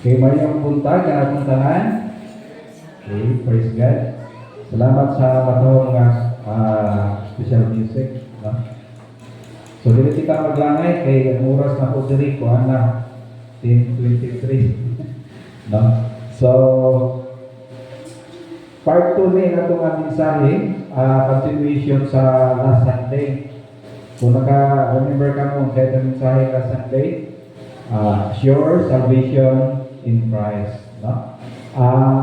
Kay mayong buntag na puntahan. Okay, praise God. Salamat sa matawag nga special music. No? So, dili kita maglangay kay ang oras na po diri ko na 10:23. No? So, part 2 ni nato nga mensahe, continuation sa last Sunday. Kung naka-remember ka mo kahit ang mensahe last Sunday, sure salvation in Christ. No? Ang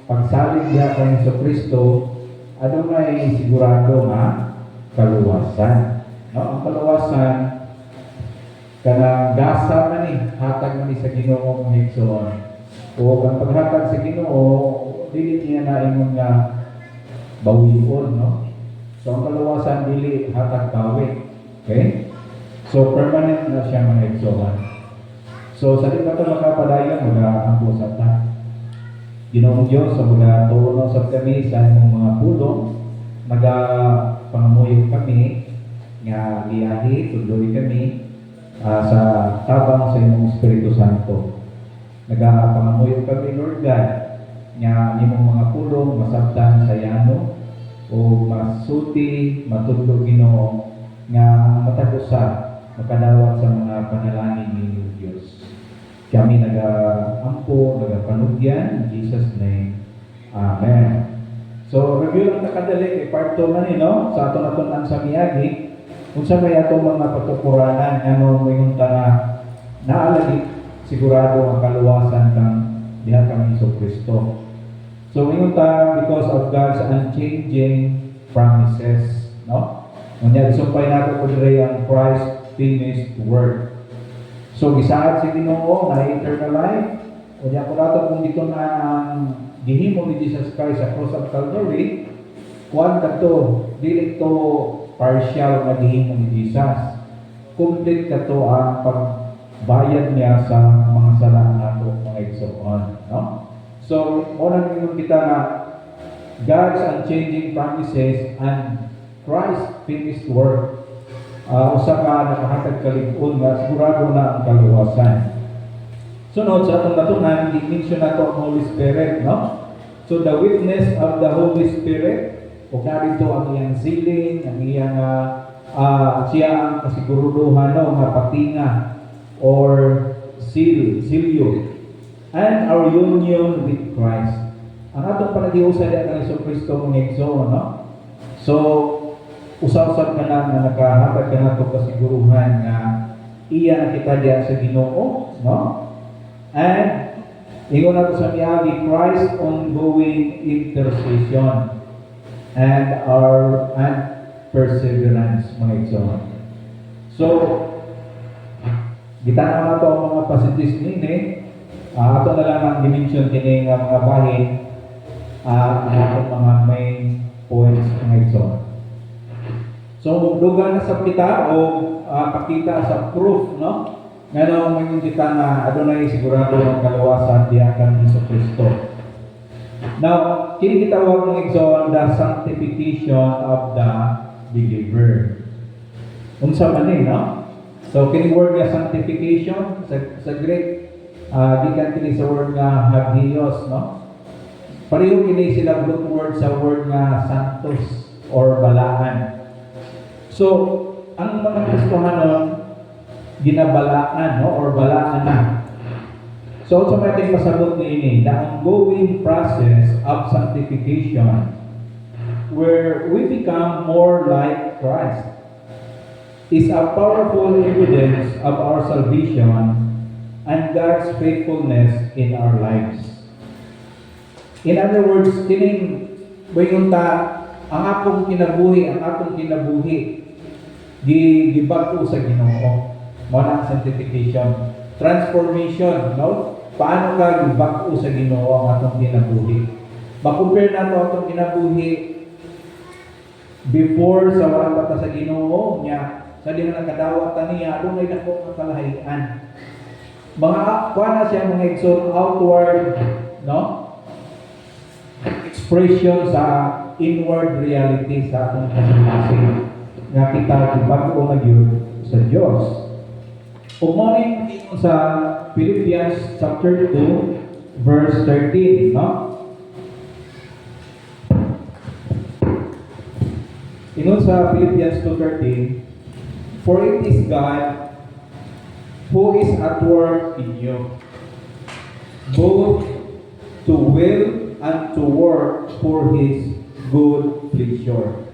pagsalig niya kay Jesucristo, ano nga sigurado nga kaluwasan. No? Ang kaluwasan, kanang gasa man hatag man sa Ginoo mong Higson. O ang paghatag sa Ginoo, dili niya na ingon nga bawion, no? So ang kaluwasan dili hatag bawi. Okay? So permanent na siya mga Higson. So sa di ba ito makapadayon, mag-aampo sa ta. Ginoong Diyos, sa mga tulong sa kami sa imong mga pulong, nagapangamuyo kami, nga giyahi, tuloy kami, sa tabang sa imong Espiritu Santo. Nagapangamuyo kami, Lord God, nga imong mga pulong, masabtan sa yano, o masuti, matudlo Ginoo, nga matagusa, makadawat sa mga panalangin ninyo Diyos. Kami nag-ampo, nag-panugyan, in Jesus' name. Amen. So, review lang nakadali, part 2 man no? Sa ato natunan sa miyagi, kung sa may atong mga pagkukuranan, ano may unta na naalagi, sigurado ang kaluwasan kang diha kang Jesucristo. So, may unta because of God's unchanging promises, no? Kanya, isumpay natin po diri ang Christ finished work. So, gisaad si Ginoo na eternal life. O niya ko nato kung dito na ang gihimo ni Jesus Christ sa cross of Calvary, kuwan kato, dili to partial na gihimo ni Jesus. Complete kato ang pagbayad niya sa mga sala nato mga igsoon, no? So, unang ingon kita nga God's unchanging promises and Christ finished work. Usa ka nakahatag kalig-on nga sigurado na ang kaluwasan. Sunod sa atong natunan, i-mention nato ang Holy Spirit, no? So the witness of the Holy Spirit, o dito ang iyang siling, ang iyang siya ang kasiguruduhan no, nga patinga or silyo, and our union with Christ. Ang atong panagiusay ng Jesucristo mong igsoon, no? So usaw-usab ka na nakahatag ka na ito kasiguruhan nga iya na kita diya sa Ginoo, no? And ingon nato sa miyagi, Christ ongoing intercession and perseverance mga igsoon. So gitanaw na ito ang mga passages nini, ato na lang ang dimension kini nga mga bahin, ang mga main points mga igsoon. So, duga na sa kita o pakita sa proof, no? Ngayon, mayroon kita na adunay sigurado ng kaluwasan diya kan Jesucristo. Now, kini gitawag ng igsoon the sanctification of the believer. Unsa man ni, no? So, kini word nga sanctification sa Greek, gikan kini sa word nga hagios, no? Pareho kini sila root word sa word nga santos or balaan. So, ang mga Kristohanon, ginabalaan, no? Or balaan na. So, automatic pasabot ni ini, the ongoing process of sanctification where we become more like Christ is a powerful evidence of our salvation and God's faithfulness in our lives. In other words, kining bayunta, ang akong kinabuhi, gibag-o sa Ginoo. Mo na sanctification, transformation, no? Paano ka gibag-o sa Ginoo ang atong kinabuhi? Ma-compare nato atong kinabuhi before sa wala pa sa Ginoo niya, sa di na nakadawat ta niya, adunay dako nga kalahian. Mga kuana siya mga igsoon outward, no? Expression sa inward reality sa atong kasing nga kita bago na yun sa Diyos. Umaning sa Philippians chapter 2, verse 13, no? Ingon sa Philippians 2:13, for it is God who is at work in you, both to will and to work for His good pleasure.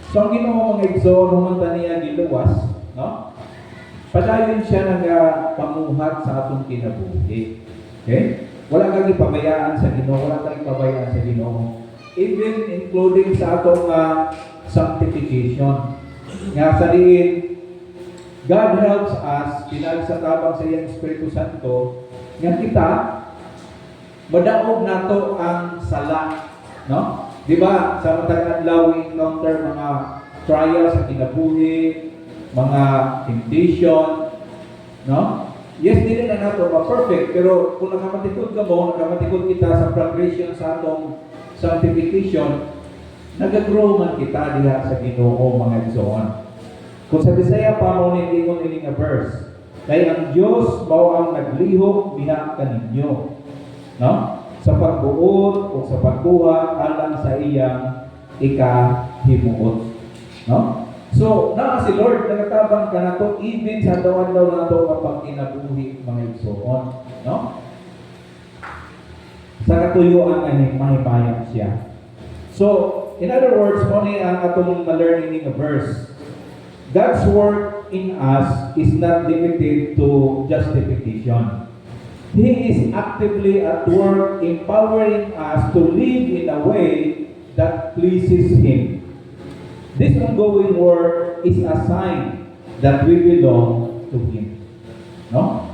So ang Ginoo mga igsoon, humanta niya giluwas, no? Padayon siya nagapamuhat sa atong kinabuhi. Okay? Wala kang ipabayaan sa Ginoo, wala kang ipabayaan sa Ginoo. Even including sa atong sanctification. Nga sa diin, God helps us, pinag sa tabang sa iyang Espiritu Santo, nga kita, madaog nato ang sala. No? Di ba? Sa matag adlaw we encounter mga trials sa kinabuhi, mga temptation, no? Yes, dili na nato ma-perfect, pero kung nakamatikod ka mo, nakamatikod kita sa progression sa atong sanctification, nag-grow man kita diha sa Ginoo mga igsoon. Kung sa Bisaya pa mo nilingon ini nga verse, kay ang Dios mao ang naglihok diha kaninyo, no? Sa pagbuot o sa pagbuhat alang sa iyang ikahimuot, no? So, na si Lord nagatabang ka nato even sa daw-daw nato nga pagkinabuhi mga igsoon, no? Sa katuyuan nga mahimayan siya. So, in other words, mo ni ang atong ma-learning nga verse. God's work in us is not limited to justification. He is actively at work empowering us to live in a way that pleases Him. This ongoing work is a sign that we belong to Him. No?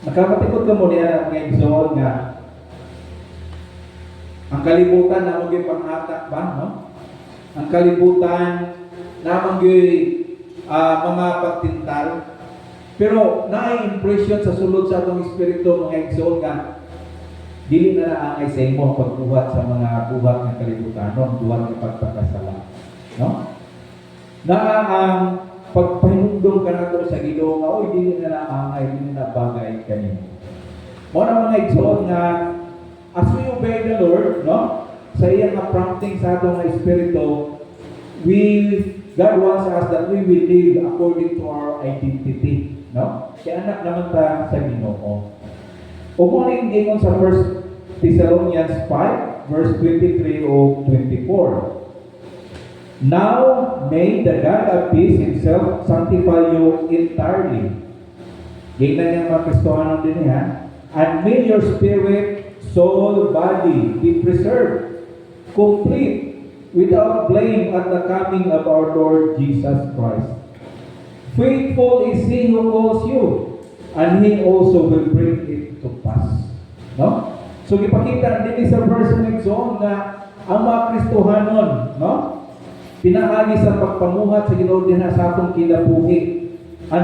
Nakapatikot ka mo niya ng igsoon nga ang kalibutan na maging panghatak ba, no? Ang kalibutan na mga pagtintal. Pero na-impression sa sulod sa atong espiritu mga igsoon nga dili na naangay sa imo pagbuhat sa mga buhat ng kalibutanon, buhat ng pagpakasala. No? Na ang pagpahindong ka nato sa Ginoo nga oy dili na naangay, dili na bagay kanimo. Mo na mga igsoon nga as we obey the Lord, no? Sa iyang prompting sa atong espiritu, God wants us that we will live according to our identity, no? Kaya anak naman ta sa Ginoo. Umuling ingon sa 1 Thessalonians 5, verse 23 o 24. Now, may the God of peace Himself sanctify you entirely. Gignan niya mga Kristohanon din ha. And may your spirit, soul, body be preserved, complete, without blame at the coming of our Lord Jesus Christ. Faithful is He who calls you, and He also will bring it to pass. No? So, ipakita din sa verse ng zone na ang mga Kristohanon, no? Pinaagi sa pagpamuhat sa Ginoo din sa atong kinabuhi. Ang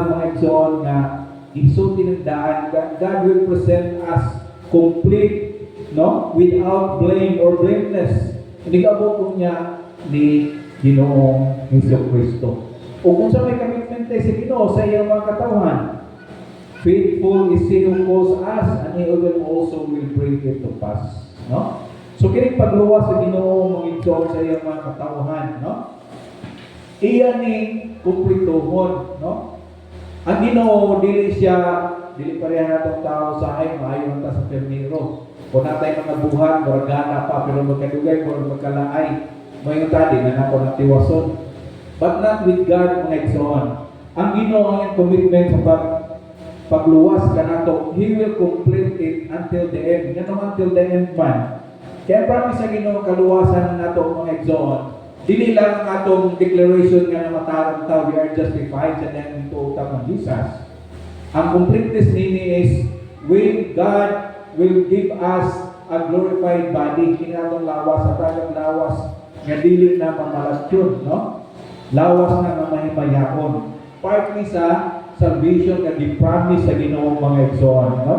mga igsoon nga isulti ng daan, God will present us complete, no? Without blame or blameless. Hindi ka po niya ni Ginoong Jesucristo. O kung sa may commitment tayo sa Ginoo sa iyang mga katawhan, faithful is He who calls us, and He will also will bring it to pass. No? So kining pagluwas sa Ginoo mga igsoon sa iyang mga katawhan, no? Iyan ni kumplituhon, no? Ang Ginoo dili pareha natong tao sa ay maayon ta sa permiro. Kung natay mga buhat, maragana pa, pero magkadugay, magkalaay. May tadi na nako ng tiwason. But not with God, mga igsoon. Ang Ginoo ang commitment sa pagluwas ka nato, He will complete it until the end. Yan naman until the end man. Kaya promise sa Ginoo kaluwasan nato mga igsoon. Dili lang ang atong declaration nga na matarang tao, we are justified sa nang ituutang ng Jesus. Ang completeness nini is when God will give us a glorified body, kinatong lawas, sa tagang lawas, nga dili na mamalatyon, no? Lawas na mamahimayakon. Partly sa salvation nga gi-promise sa Ginoo mga igsoon, no?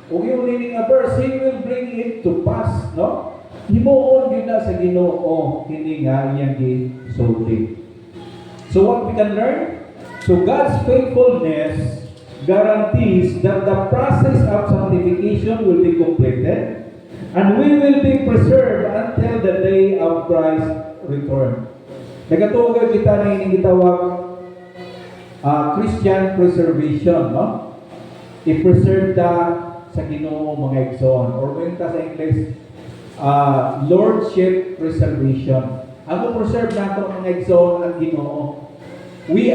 Ug yung nini nga verse, He will bring it to pass, no? Himuon yun na sa Ginoo, hindi nga iyang gisulti. So what we can learn? So God's faithfulness guarantees that the process of sanctification will be completed and we will be preserved until the day of Christ's return. Nagatuogan kita na inigitawag Christian preservation, no? I-preserve ta sa Ginoo mga igsoon. Or kung ta sa English, Lordship preservation. Ako preserve na ito mga igsoon ang Ginoo. You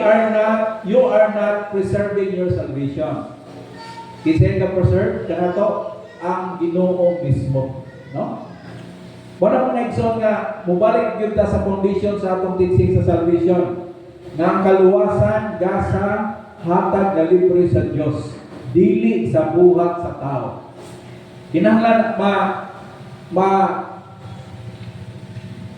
are not preserving your salvation. Kisay ka preserve, kanato ang Ginoo mismo. No? Wala mga igsoon nga, mubalik yun ta sa foundation sa atong teaching sa salvation. Nga ang kaluwasan, gasa, hatag na libre sa Diyos. Dili sa buhat sa tao. Kinahanglan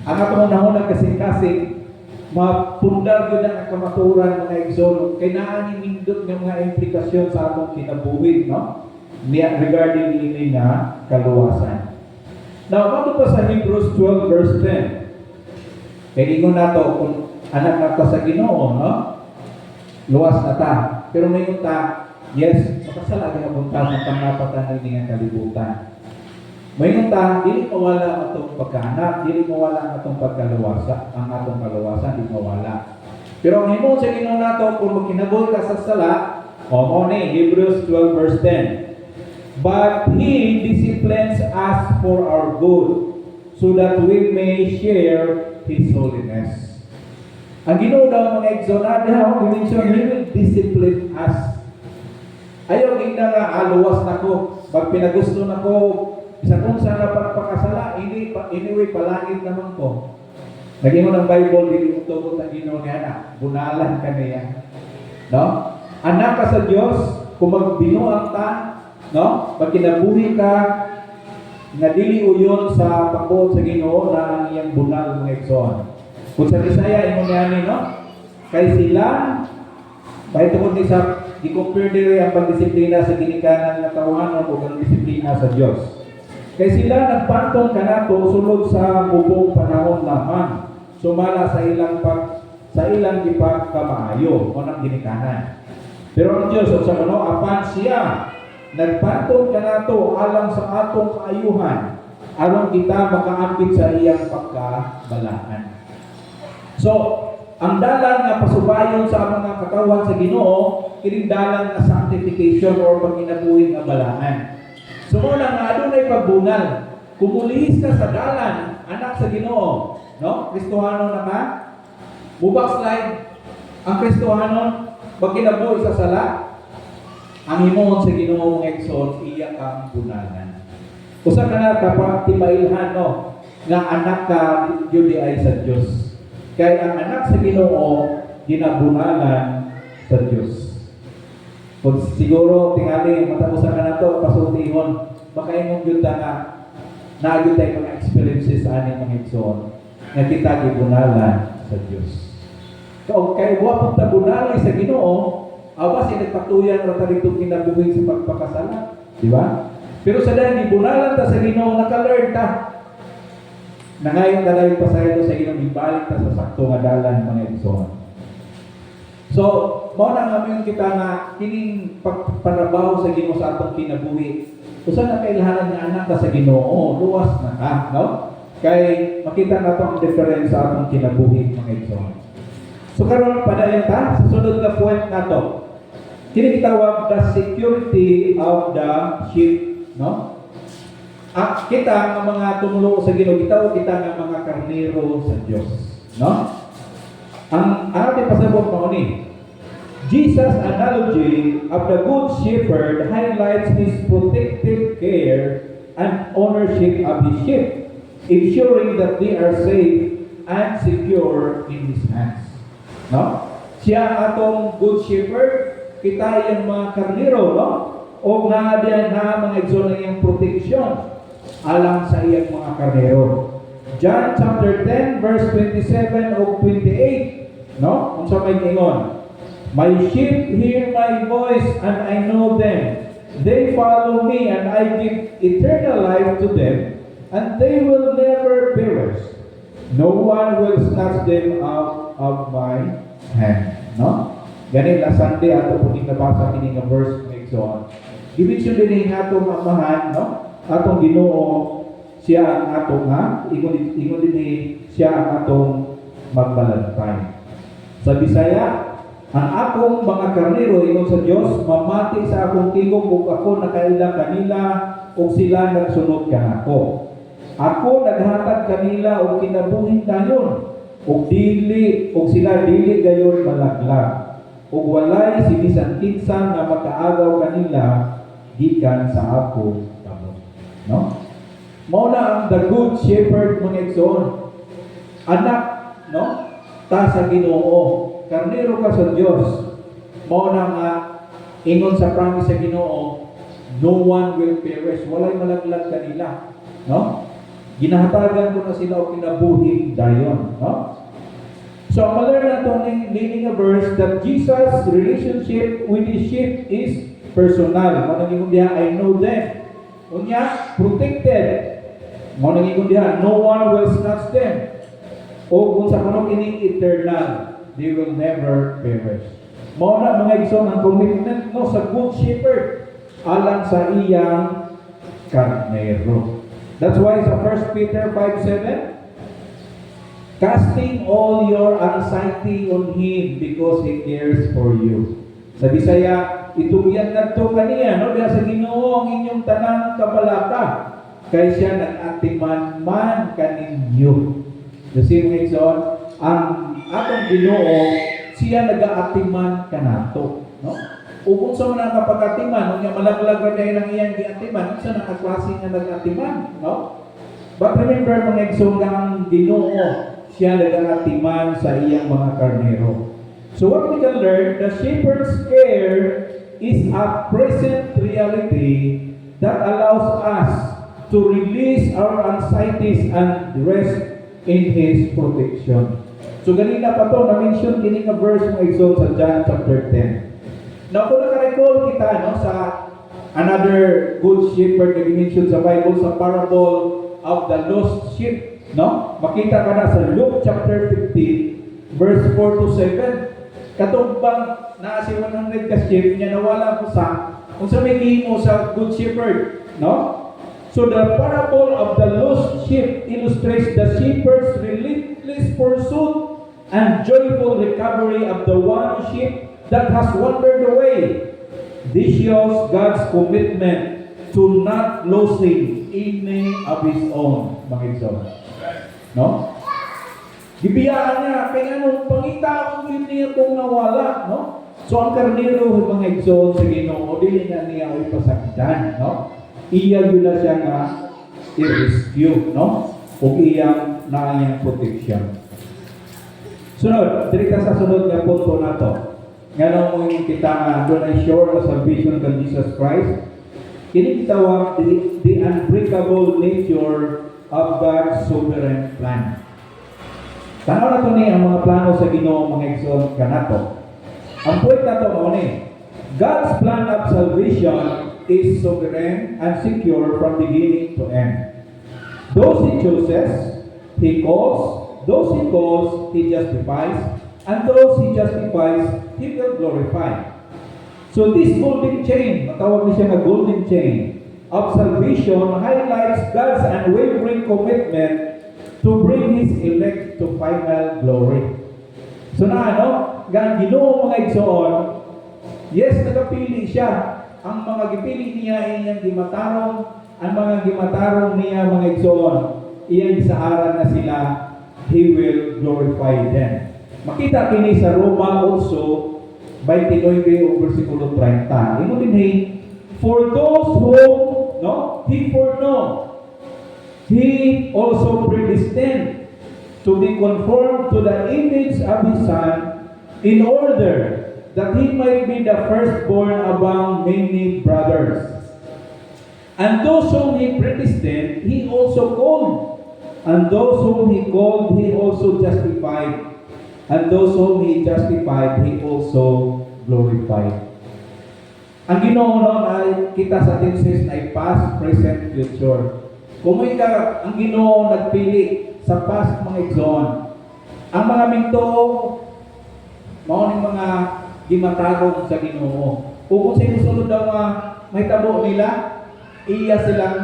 ang atong nahon kasing-kasing mapundar yun ang kamaturan mga igsoon. Kaya naaninindot ng mga implikasyon sa atong kinabuhi, no? Regarding ini nga kaluwasan. Now, bago pa sa Hebrews 12 verse 10. Kaya ingon nato kung anak na ta sa Ginoo, no? Luwas na ta. Pero ngayon ta, yes, makasala ka punta sa pangapatan ng nga kalibutan. Ngayon ta, dili mawala ang atong pagkaanak, dili mawala ang atong pagkaluwasa, ang atong kaluwasan, dili mawala. Pero ang himong sa Ginoo nato, kung magkinabol ka sa sala, mo ni Hebrews 12 verse 10. But He disciplines us for our good, so that we may share His holiness. Ang Ginoo daw mga igsoon, dimension, He will discipline us. Ayaw gina nga aluwas na ko, pag pinagusto na ko, isa kung sana pagpakasala, anyway, palangit naman ko. Naging mo ng Bible, hindi mo tugot ang Ginoo niya, bunalan ka niya. No? Anak ka sa Diyos, kung magbinuang ta, no? Pag kinabuhi ka, nga dili uyon sa pagbuot sa Ginoo na ang iyang bunal mga igsoon. Kung sa Bisaya, imo niya ni, no? Kay sila, bahit tungkol ni sa i-compare nila ang pagdisiplina sa ginikanan ng katawan o ang disiplina sa Diyos. Kay sila nagpantong kanato sulod sa bubong panahon lamang, sumala sa ilang ipagkamaayo o ng ginikanan. Pero ang Diyos, sa apan siya, nagpantong kanato alang sa atong kaayuhan, aron kita makaambit sa iyang pagkabalaan. So, ang dalan nga pasubayon sa mga katawan sa Ginoo, kining dalan nga sanctification or pagkinabuhi nga balaan. So, muna nga adunay pagbunal. Kumulihis ka sa dalan, anak sa Ginoo, no? Kristohano na ka. Bubackslide ang Kristohano, pagkinabuhi sa sala, ang himong sa Ginoo mga igsoon, iya ang bunalan. Usa ka na kapag timailhan, no? Nga anak ka, yun ay sa Diyos. Kaya ang anak sa Ginoo, ginabunalan sa Diyos. Kung siguro, tingali, matapusan ka na ito, pasultihon, baka imong yun na naagin tayo mga experiences sa aning mga igsoon, na kita gibunalan sa Diyos. So, kaya wapong tabunalan sa Ginoo, awas yung nagpatuyan o taritong kinabuhin sa pagpakasala. Di ba? Pero sa dahil, gibunalan ta sa Ginoo, naka-learn ta. Nangayon na lang pasayado sa Ginoo, ibalik ta sa sakto nga dalan mga igsoon. So, mao na ngayon kita nga kining pagpanabaho sa Ginoo sa atong kinabuhi. Usa na kailangan nga anak ka sa Ginoo, luwas na ka, no? Kay makita nato ang difference sa atong kinabuhi mga igsoon. So karon padayon ta sa sunod nga point nato. Kini gitawag the security of the sheep, no? Kita nga mga tumulo sa Ginoo, gitawag kita nga mga karnero sa Dios, no? Ang ating pasabot mao ni Jesus' analogy of the good shepherd highlights his protective care and ownership of his sheep, ensuring that they are safe and secure in his hands. No? Siya atong good shepherd, kita yung mga karnero, no? O na mga igsoon ng iyang protection alang sa iyang mga karnero. John chapter 10 verse 27 o 28, no? Kung sa may ingon, my sheep hear my voice and I know them. They follow me and I give eternal life to them and they will never perish. No one will snatch them out of my hand. No? Ganit la Sunday ato po nabasa kini nga verse ng Exodus. Gimension din nga atong amahan, no? Atong Ginoo siya ang atong nga ingon din siya ang atong magbalantay. Sa Bisaya, ang akong mga karnero ingon sa Dios mamati sa akong tingog ug ako nakaila kanila ug sila nagsunod kanako. Ako naghatag kanila og kinabuhi dayon ug sila dili gayon malaglag. Ug walay sinisan kinsa nga makaagaw kanila gikan sa ako kamo. No? Mao na ang the good shepherd mo nagsoon. Anak, no? Ta sa Ginoo, karnero ka sa Dios. Mao na nga ingon sa promise sa Ginoo, no one will perish. Walay malaglag kanila, no? Ginahatagan ko na sila og kinabuhi dayon, no? So, mother na ito meaning a verse that Jesus' relationship with His sheep is personal. Manangin diha, I know them. Unya, protected. Manangin diha, no one will snatch them. O kung sa kanong ini eternal, they will never perish. Mao na mga igsoon ang commitment no sa good shepherd alang sa iyang karnero. That's why sa 1 Peter 5:7, casting all your anxiety on Him because He cares for you. Sa Bisaya, itugyan na ito kaniya, no? Diya sa Ginoo ang inyong tanang kabalaka, kay siya nag-atiman man kaninyo. The same way, so, ang atong Ginoo, siya nag-aatiman kanato, no? O kung sa mga kapag-atiman, kung malaglag na dahil ang iyang gi-atiman, sa nakaklase nga nag-atiman, no? But remember, mga igsoon, ang Ginoo, siya nag-atiman sa iyang mga karnero. So what we can learn, the shepherd's care is a present reality that allows us to release our anxieties and rest in His protection. So ganina pa to, na-mention kini nga verse ng Exodus sa John chapter 10. Now kung naka-recall kita no, sa another good shepherd na mention sa Bible, sa parable of the lost sheep, no? Makita ka na sa Luke chapter 15, verse 4 to 7. Katumbang na si 100 ka sheep niya nawala ko sa kung sa may gihimo sa good shepherd, no? So the parable of the lost sheep illustrates the shepherd's relentless pursuit and joyful recovery of the one sheep that has wandered away. This shows God's commitment to not losing any of His own, mga igsoon. No? Gibiyaan niya, kaya nung pangita kung niya itong nawala, no? So ang karnero, mga igsoon sa Ginoo, dili na niya ay pasakdan, no? Iya yun na siya nga i-rescue, no? O iyang na iyang protection. Sunod, dirita sa sunod nga punto na to. Nga nung mong kita nga, doon ay sure na salvation ng Jesus Christ, kini kitawag the unbreakable nature of God's sovereign plan. Tanaw na ito ni ang mga plano sa Ginoo mga igsoon kanato. Ang point na ito mo ni, God's plan of salvation is sovereign and secure from beginning to end. Those He chooses, He calls. Those He calls, He justifies. And those He justifies, He will glorify. So this golden chain, matawag niya na golden chain, of salvation highlights God's unwavering commitment to bring His elect to final glory. So na ano, gan Ginoo mga igsoon, yes, nagapili siya. Ang mga gipili niya iyang gimatarong, ang mga gimatarong niya mga igsoon, iyang isaaran na sila, He will glorify them. Makita kini sa Roma also 29 versikulo 30. Imo dinhi, for those whom He foreknow, He also predestined to be conformed to the image of His Son, in order that He might be the firstborn among many brothers. And those whom He predestined, He also called. And those whom He called, He also justified. And those whom He justified, He also glorified. Ang Ginoo noon ay kita sa tenses ay past, present, future. Kung ikaw ang Ginoo nagpili sa past mga igsoon, ang mga minto, mao ning mga gimatarong sa Ginoo. Ug kung sa sulod daw nga may tabo nila, iya silang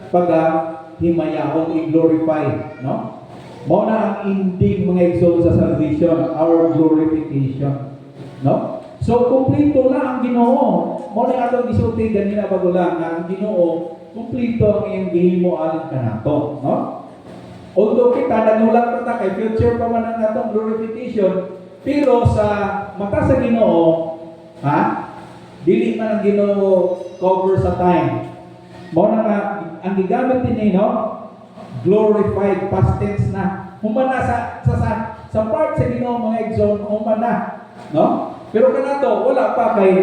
paghimayaon, i-glorify, no? Mao na ang ending mga igsoon sa salvation, our glorification, no? So kumpleto na ang Ginoo. Mao na atong gisulti ganina bago lang nga ang Ginoo kumpleto ang iyang gihimuan kanato, no? Although kita nagulat ta kay future pa man ang atong glorification, pero sa mata sa Ginoo, dili man ang Ginoo cover sa time. Mao na nga ang gigamit ni no, glorified past tense na. Humana sa part sa Ginoo mga igsoon, humana, no? Pero kanato wala pa kay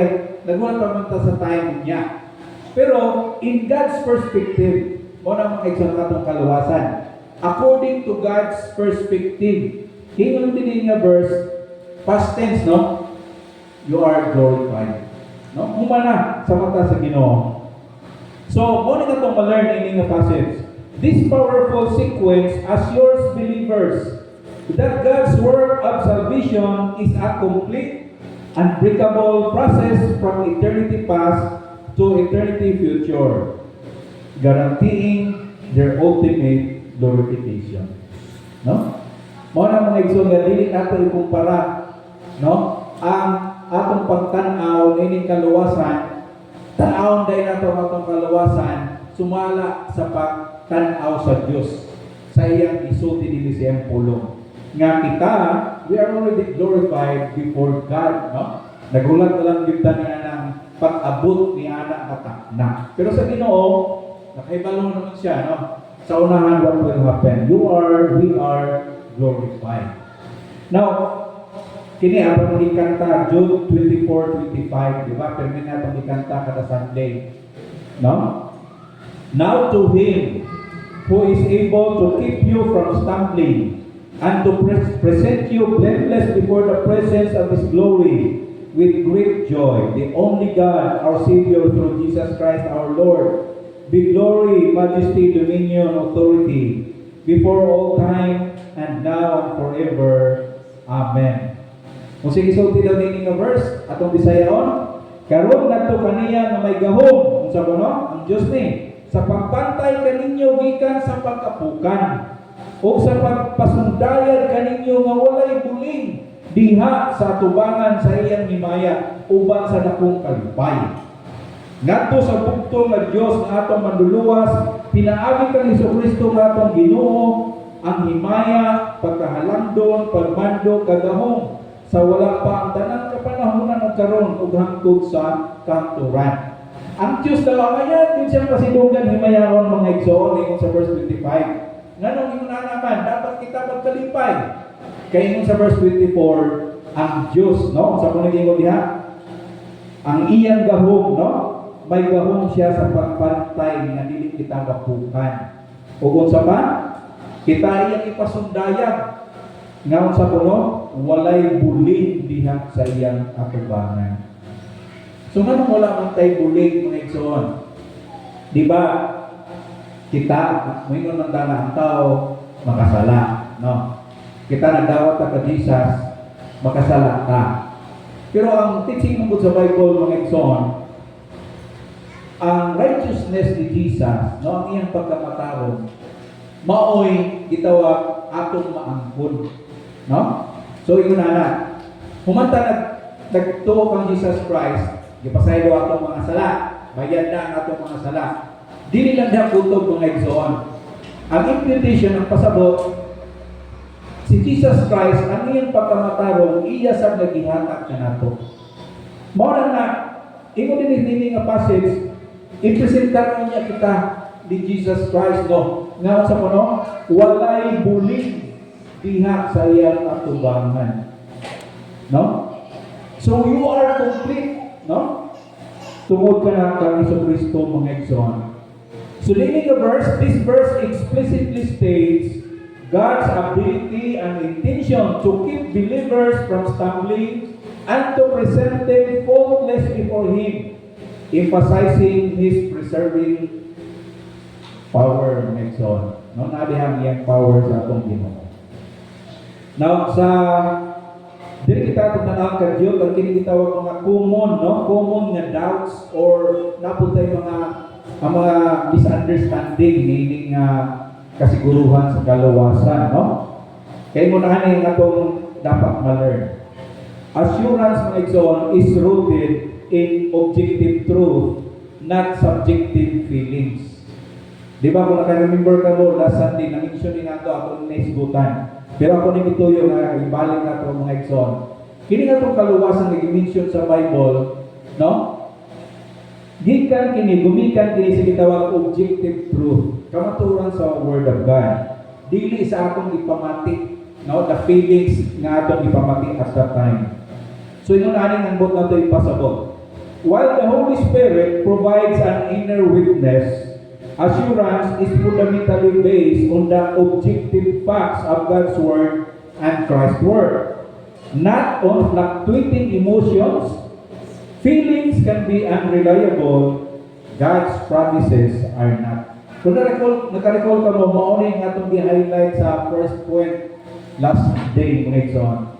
nagulat pa man ta sa time niya. Pero in God's perspective, mao na mga igsoon katong kaluwasan. According to God's perspective, hingon din nga verse, past tense, no? You are glorified. No? Humana sa mata sa Ginoo. So, muna na itong ma-learn in the passage. This powerful sequence assures believers that God's work of salvation is a complete, unbreakable process from eternity past to eternity future, guaranteeing their ultimate glorification. No? Muna mga igsoon nga dili nato ikumpara, no? Ang atong pagtanaw ining kaluwasan, tanawon dahil nato atong kaluwasan sumala sa pagtanaw sa Dios sa iyang isulti dinhi sa iyang pulong nga kita, we are already glorified before God, no? Nagulat na lang gyud niya ng pag-abot ni ana katakna, pero sa Ginoo nakaibalo naman siya, no? Sa unahan, what will happen? We are glorified. Now, kini abang ikanta Jude 24:25, di ba? Pero minatong ikanta kada Sunday. No? Now to Him who is able to keep you from stumbling and to present you blameless before the presence of His glory with great joy, the only God, our Savior, through Jesus Christ our Lord, be glory, majesty, dominion, authority, before all time, and now and forever. Amen. Kung sige sulti daw nini nga verse, atong bisayaon, karon ngadto kaniya nga may gahom, unsa ba no? Ang Dios ni sa pagbantay kaninyo gikan sa pagkapukan, o sa pagpasundayan kaninyo nga walay buling diha sa atubangan sa iyang himaya uban sa dakong kalipay. Ngadto sa bugtong nga Dios nga atong manluluwas, pinaagi kang Hesukristo nga atong Ginoo, ang himaya, pagkahalandon, pagmando, kagahom sa wala pa ang tanan kapanahonan ng karon ug hangtod sa kanturan. Ang Dios daw ayan, yun siyang pasidugan himayaon mga igsoon ingon sa verse 25. Nganong ingon naman, dapat kita magkalipay. Kay ingon sa verse 24, ang Dios, no? Sa punong ingon diha, ang iyang gahom, no? May gahom siya sa pagpantay nga dili kita mapukan. Ug unsa pa? Kita iyang ipasundayag nga unsa puno, walay bulig diha sa iyang atubangan. So nganong wala man tay bulig mga igsoon? Di ba? Kita moingon man ta ang tao makasala, no? Kita nagdawat ta ka Jesus, makasala ka. Pero ang teaching mo sa Bible mga igsoon, ang righteousness ni Jesus, no, ang iyang pagkamatarong, maoy gitawag atong maangkon, no? So ingon na, humanta nagtuo kang Jesus Christ, gipasaylo atong mga sala, bayad na ang atong mga sala. Dili lang diha kutob mga igsoon. Ang implication ng pasabot, si Jesus Christ, ang iyang pagkamatarong, iya sa nagihatag kanato. Mao na ingon din nga passage, ipresenta niya kita di Jesus Christ, no? Nga sa puno, walay bulig diha sa iyang atubangan. No? So you are complete, no? Tungod ka na kang Hesukristo mga igsoon. So leading the verse, this verse explicitly states God's ability and intention to keep believers from stumbling and to present them faultless before Him, emphasizing His preserving power mga igsoon. No, nabihang iyang power sa atong Ginoo. Now sa Dili kita atong tanawag ka Dios ang kini gitawag mga common, no? Common nga doubts or napuntay ang mga misunderstanding meaning nga kasiguruhan sa kaluwasan, no? Kay mo na nga atong dapat ma-learn. Assurance mga igsoon is rooted in objective truth, not subjective feelings. Di ba kung naka-remember ka mo, last Sunday, na-mention din nato ako ng naisgutan. Pero ako ni Bituyo nga, ibalik na ito mga igsoon. Kini nga itong kaluwasan na i-mention sa Bible, no? Gikan kini, gumikan kini sa gitawag objective truth. Kamaturan sa Word of God. Dili sa atong ipamati, no? The feelings nga atong ipamati at that time. So yun aning ang bot nato ipasabot. While the Holy Spirit provides an inner witness, assurance is fundamentally based on the objective facts of God's Word and Christ's Word, not on fluctuating emotions. Feelings can be unreliable. God's promises are not. Kung nakarecall ka mo, mauna yung atong i-highlight sa first point last day, mga igsoon.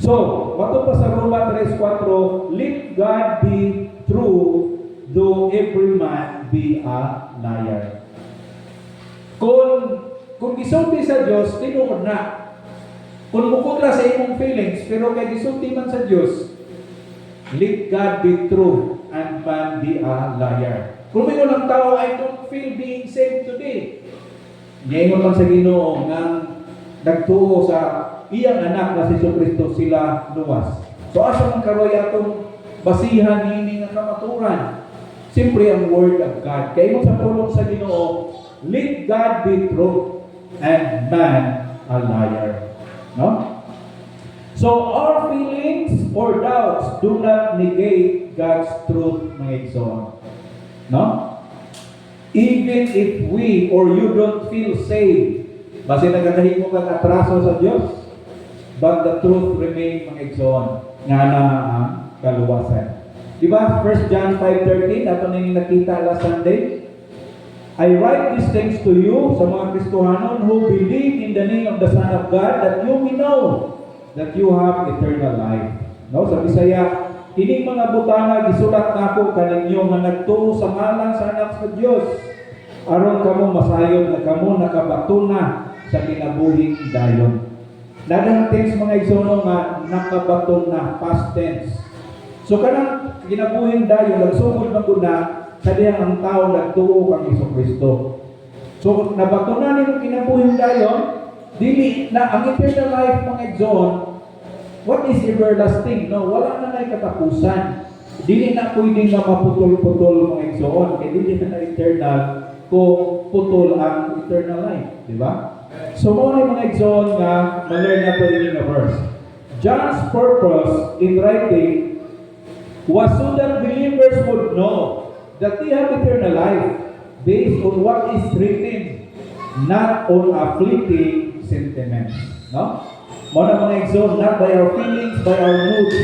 So, bato pa sa Roma 3:4, let God be true, though every man be a liar. Kung gisulti sa Diyos, tinuod na. Kung bukod na sa imong feelings, pero kay gisulti man sa Diyos, let God be true and man be a liar. Kung may ng tao, I don't feel being saved today. Ngayon lang sa Ginoo nga nagtuo sa iyang anak na si Jesucristo sila luwas. So asa man karoy atong basihan ini nga kamaturan? Siyempre ang Word of God. Kaya mo sa pulong sa Ginoo, let God be true and man a liar. No? So our feelings or doubts do not negate God's truth, mga igsoon. No? Even if we or you don't feel saved, base nagkahimo kang atraso sa Diyos, but the truth remain, mga igsoon, nga na ang kaluwasan. Diba? 1 John 5:13, ato na yung nakita last Sunday. I write these things to you, sa mga Kristohanon who believe in the name of the Son of God, that you may know that you have eternal life. No? Sa Bisaya, kining mga butana, gisulat na ako kaninyo nga nagtuo sa ngalan sa anak sa Diyos. Aron kamo masayod na kamo nakabatuna sa kinabuhing dayon. Nadang tense mga igsoon nga nakabaton na, past tense. So kanang kinabuhing dayon, nagsugod man guna sa diyang ang tao nagtuo kang Jesucristo. So nabatunan nimo kinabuhing dayon, dili na ang eternal life mga igsoon. What is everlasting? No, wala na nay katapusan. Dili na pwedeng nga maputol-putol mga igsoon, kay dili na eternal kung putol ang eternal life, di ba? So mo ni mga igsoon nga ma-learn na to in the verse. John's purpose in writing was so that believers would know that they have eternal life based on what is written, not on a fleeting sentiments. No? Muna mga igsoon, not by our feelings, by our moods,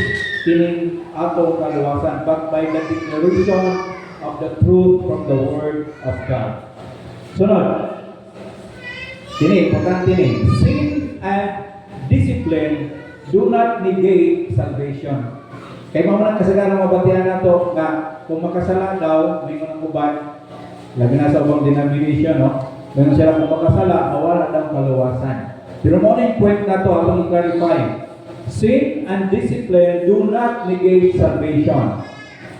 kining atong kaluwasan, but by the declaration of the truth from the Word of God. Sunod. Kini, importante ni. Sin and discipline do not negate salvation. Kaya mga kasagaran mabatihan na to nga kung makasala daw, may mga uban, lagi na sa ubang denomination, no? Ngayon sila kung makasala, mawala daw kaluwasan. Pero mo na yung point na to, atong i-clarify. Sin and discipline do not negate salvation.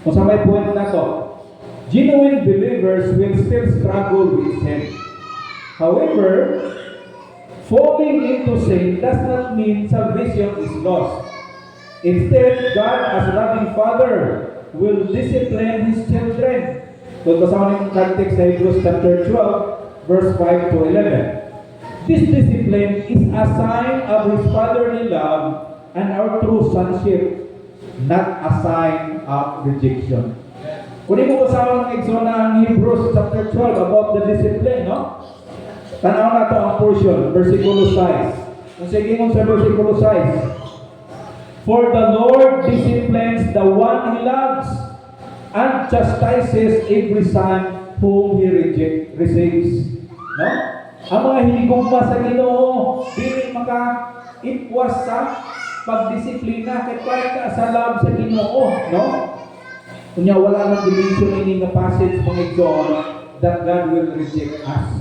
Kung sa may point na to, genuine believers will still struggle with sin. However, falling into sin does not mean salvation is lost. Instead, God as a loving Father will discipline His children. Kung kasama ng context sa Hebrews chapter 12, verse 5 to 11. This discipline is a sign of His fatherly love and our true sonship, not a sign of rejection. Kung mo kasama ng eksona ang Hebrews chapter 12 about the discipline, no? Tanaw na ito ang portion, versikulo 6. Kung sige mong sa versikulo 6, for the Lord disciplines the one He loves and chastises every son whom He receives. No? Ang mga hinigugma sa Ginoo, dili maka-ipwas sa pagdisiplina kay para ka sa love sa Ginoo, no? Kunya wala nang dimension ini nga passage mga igsoon that God will reject us.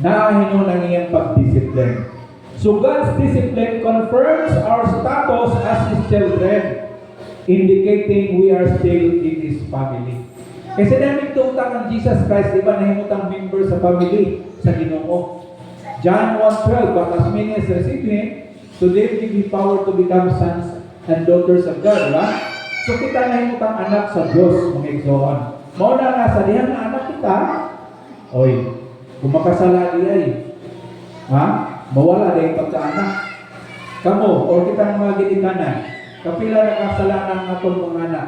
Naahinon ang iyang pagdiscipline. So God's discipline confirms our status as His children, indicating we are still in His family. Kasi namin tutang ng Jesus Christ, di ba, nahimutang member sa family sa Ginoo. John 1:12, but as many as receive Him, to them give Him power to become sons and daughters of God, right? So kita nahimutang anak sa Diyos, mga igsoon. Mauna nga sa dihan na anak kita, oy, kung makasala di ay, ha? Mawala dahil pagkaanak. Kamo, o kitang mga ginikanan, kapila na kasalanan ng atong mga anak.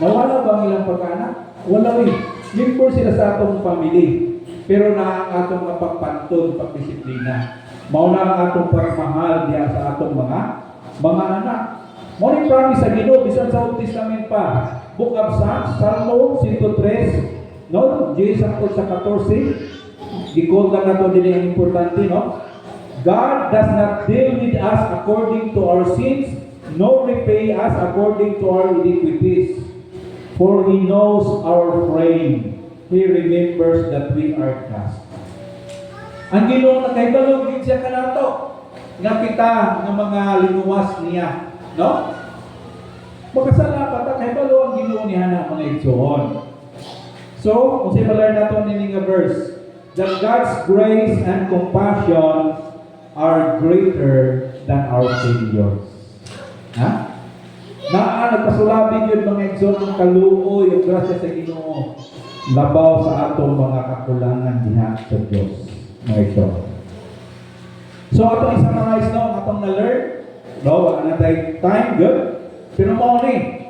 Mawala ba ang ilang pagkaanak? Wala rin. Member sila sa atong family. Pero na ang atong mapagpantod, pagdisiplina. Mauna ang atong pagmahal diya sa atong mga anak. Muna promise sa Ginoo bisan sa Old Testament pa. Book of Psalms, Salmo 103, no? Diyan sa 14. Gikol lang nato din ang importante, no? God does not deal with us according to our sins, nor repay us according to our iniquities. For He knows our frame. He remembers that we are dust. Ang Ginoo nakahibalog gid siya kanato nga kita nga mga linuwas niya, no? Makasala pa ta kahibalo ang Ginoo niya na mga igsoon. So, unsay ba learn nato ni nga verse? That God's grace and compassion are greater than our failures. Ha? Nagpasulabi yun mga igsoon ng kaluoy yung grasya sa Ginoo labaw sa atong mga kakulangan diha sa Dios, mga igsoon. So atong isang mga isno atong na-learn, no, wala na tayo time, good. Pero mo ni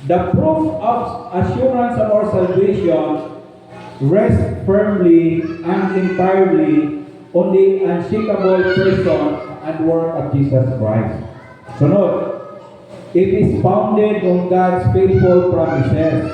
the proof of assurance of our salvation rests firmly and entirely on the unshakable person and work of Jesus Christ. Sunod, it is founded on God's faithful promises,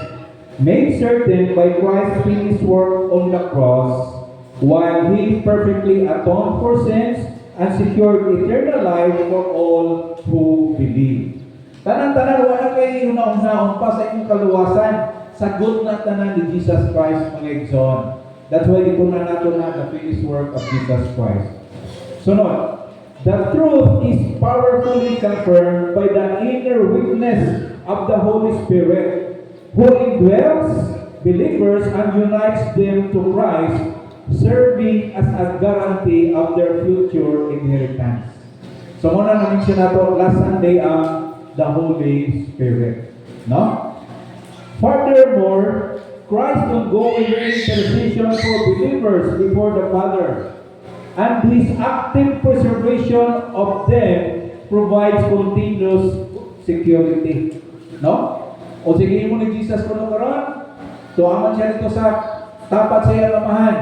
made certain by Christ's finished work on the cross, while He perfectly atoned for sins and secured eternal life for all who believe. Tanan-tanan, wala kayo una-unaon pa sa inyong kaluwasan. Sagot na tanan ni Jesus Christ, mga igsoon. That's why ito na nato na the finished work of Jesus Christ. Sunod, the truth is powerfully confirmed by the inner witness of the Holy Spirit, who indwells believers and unites them to Christ, serving as a guarantee of their future inheritance. So muna na-mention nato last Sunday ang the Holy Spirit. No? Furthermore, Christ's ongoing intercession for believers before the Father and His active preservation of them provides continuous security. No? O sige mo ni Jesus kuno karon, tuaman siya dito sa tapat sa iyang amahan.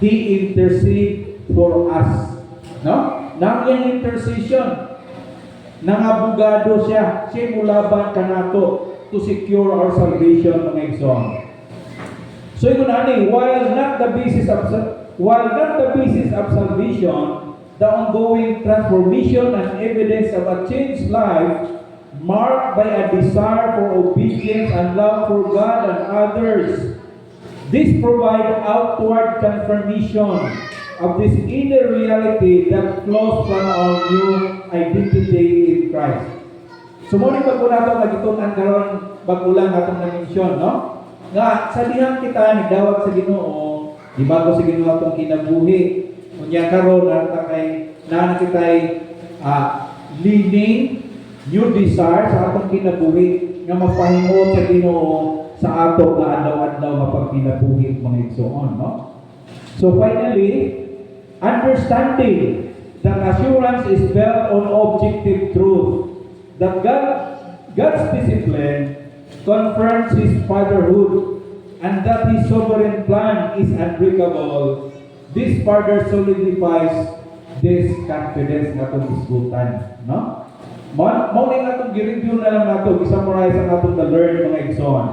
He intercede for us. No? Nang iyang intercession, nang abogado siya, siya mulaban kanato to secure our salvation, mga igsoon. So ito na ni, while not the basis of salvation, the ongoing transformation and evidence of a changed life marked by a desire for obedience and love for God and others. This provides outward confirmation of this inner reality that flows from our new identity in Christ. So muna pagkulang magitunan karon bagulang atong na-mention, no? Nga sa dihang kita nagdawat sa Ginoo, di bago sa Ginoo atong kinabuhi. Unya karon na kitay leading new desire sa atong kinabuhi nga magpahimo sa Ginoo sa ato nga adlaw-adlaw nga pagkinabuhi, mga igsoon, no? So finally, understanding that assurance is built on objective truth, that God's discipline confirms His fatherhood, and that His sovereign plan is unbreakable. This further solidifies this confidence na itong isgutan. No? Maunin na itong gi-review na lang nato, i-summarize ang atong na-learn, mga igsoon.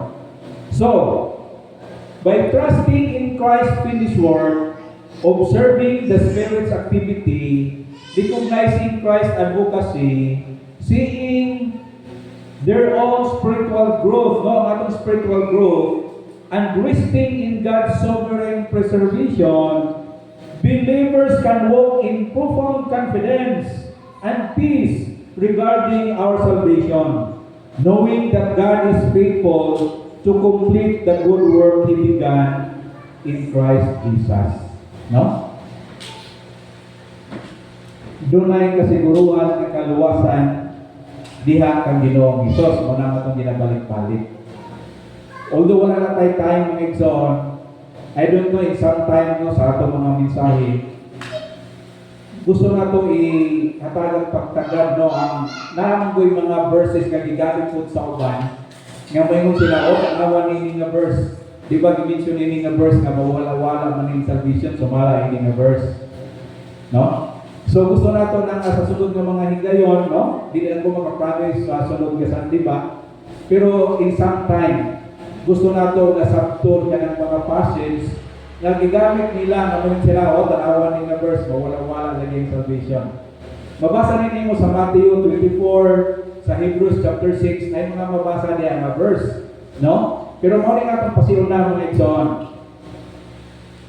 So, by trusting in Christ's finished work, observing the Spirit's activity, recognizing Christ's advocacy, seeing their own spiritual growth, no, ang atong spiritual growth, and resting in God's sovereign preservation, believers can walk in profound confidence and peace regarding our salvation, knowing that God is faithful to complete the good work He began in Christ Jesus. No? Dunay kasiguruhan ng kaluwasan diha kang Ginoong Hesus, mo na itong ginabalik-balik. Although wala na tayo tayong mga igsoon, I don't know, in some time no, sa atong mga mensahe, gusto na ito ihatagang pagtagad, no, ang naamgoy mga verses nga gigamit po sa uban, nga mayroon sila, awan nini nga verse. Di ba, gimension nini nga verse nga mawala-wala man yung salvation, sumala nini nga verse. No? So gusto na ito na sa sunod ng mga higayon, no? Di na ko makapromise sa sunod ka sa diba? Pero in some time, gusto na ito na sabtor ka ng mga passage na gigamit nila, naman sila, tanawan nila verse, mawala-wala lagi yung salvation. Mabasa rin mo sa Matthew 24, sa Hebrews chapter 6, ay mga mabasa niya na verse. No? Pero muli nga itong pasiuna mga igsoon.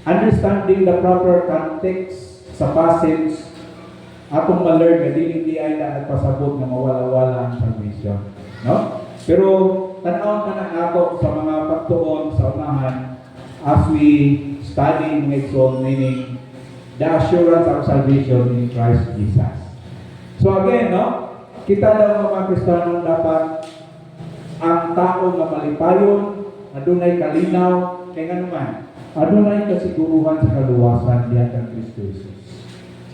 Understanding the proper context sa passage, atong ma-learn na di ay na nagpasabot na mawala-wala ang salvation. No? Pero tanaw ka na ako sa mga pagtuon sa unahan as we study mga igsoon, meaning the assurance of salvation in Christ Jesus. So again, no? Kita daw mga Kristiyano dapat ang tao nga malipayon, adunay kalinaw, kaya nga naman, adunay kasiguruhan sa kaluwasan diha kang Kristo Jesus.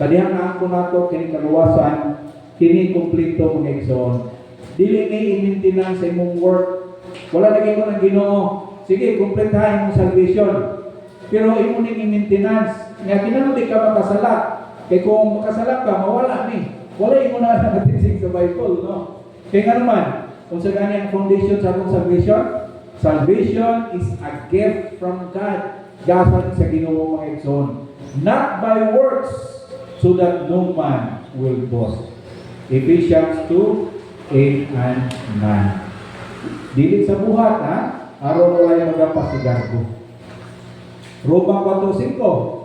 Sa diha nga ako nato kini kaluwasan, kini kumpleto mga igsoon. Dili ni i-maintenance sa imong work. Wala lagi ko ng Ginoo. Sige, kumpletahin mo salvation. Pero imo ning i-maintenance, nga kinahanglan di ka makasalak. Kay kung makasalak ka, mawala ni. Wala imo na nakatisig sa Bible, no? Kaya nga naman, kung sa ganyan ang foundation sa atong salvation, salvation is a gift from God. Gasan sa Ginoo mga igsoon. Not by works, so that no man will boast. Ephesians 2:8 and 9. Dilit sa buhat, ha? Araw wala yung magapasigargo. Roma 4:5.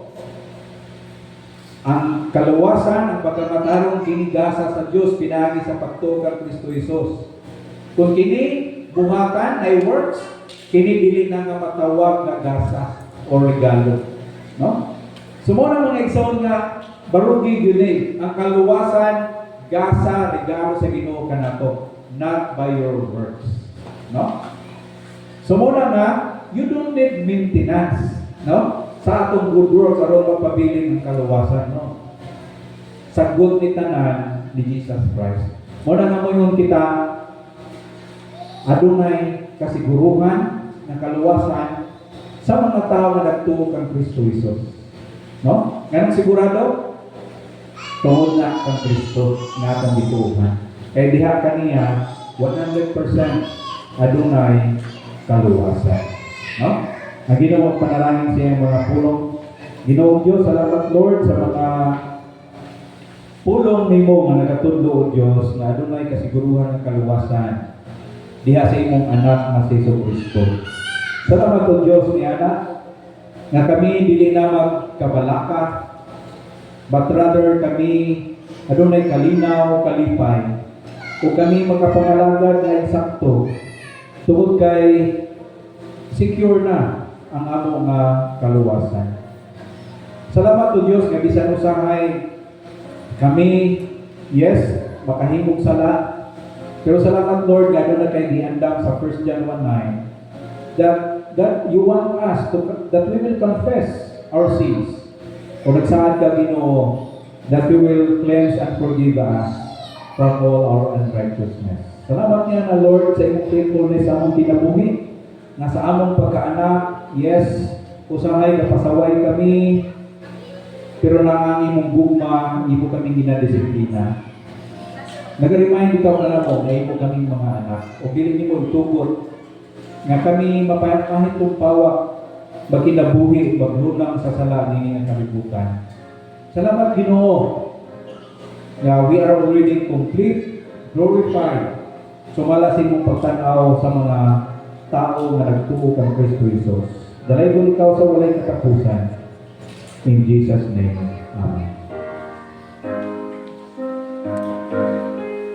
Ang kaluwasan, ang pagkamatarong kinigasa sa Diyos, pinagi sa pagtukang Kristo Jesus. Kung kini buhatan ay works, kini dili na nga matawag na gasa o regalo. No? Sumuna mga igsoon nga, barugi yun ang kaluwasan, gasa, regalo sa Ginoo kanato, not by your works. No? Sumuna nga, you don't need maintenance. No? Sa atong good works, aron magpabiling ang kaluwasan. No? Sagot ni tanan ni Jesus Christ. Muna nga mo yung kita, adunay kasiguruhan ng kaluwasan sa mga tao na nagtuo kang Kristo Jesus. No? Ngayon sigurado, tungod na kang Kristo na atong gituuhan. Kaya diha kaniya 100% adunay kaluwasan. No? Ang Ginoo panalangin siya mga pulong. Ginoo Dios, salamat Lord sa mga pulong nimo nga nagatudlo o Dios na adunay kasiguruhan ng kaluwasan diha sa imong anak nga si Kristo. Salamat o Dios ni anak nga kami dili na magkabalaka, but rather kami adunay kalinaw, kalipay, o kami magkapangalagad na eksakto tungod kay secure na ang among kaluwasan. Salamat o Diyos nga bisan usahay kami, yes, makahimog sala, pero salamat Lord nga na kay giandam sa 1 John 1:9 that you want us to, that we will confess our sins. O nagsaad ka Ginoo that you will cleanse and forgive us from all our unrighteousness. Salamat niya na Lord sa imong faithfulness sa among kinabuhi, na sa among pagkaanak, yes, usahay napasaway kami, pero lang ang imong gugma, imo kami ginadisiplina. Nag-remind ikaw na mo na imo kaming mga anak, o bilin nimo itugot, nga kami mapahitong pawak, magkinabuhi, maglunang sa sala nini ang kalibutan. Salamat Ginoo, nga we are already complete, glorified. Sumala sa imong pagtanaw sa mga tao nga nagtuo kang Kristo Jesus. Dalay mo ikaw sa walay katapusan. In Jesus' name, Amen.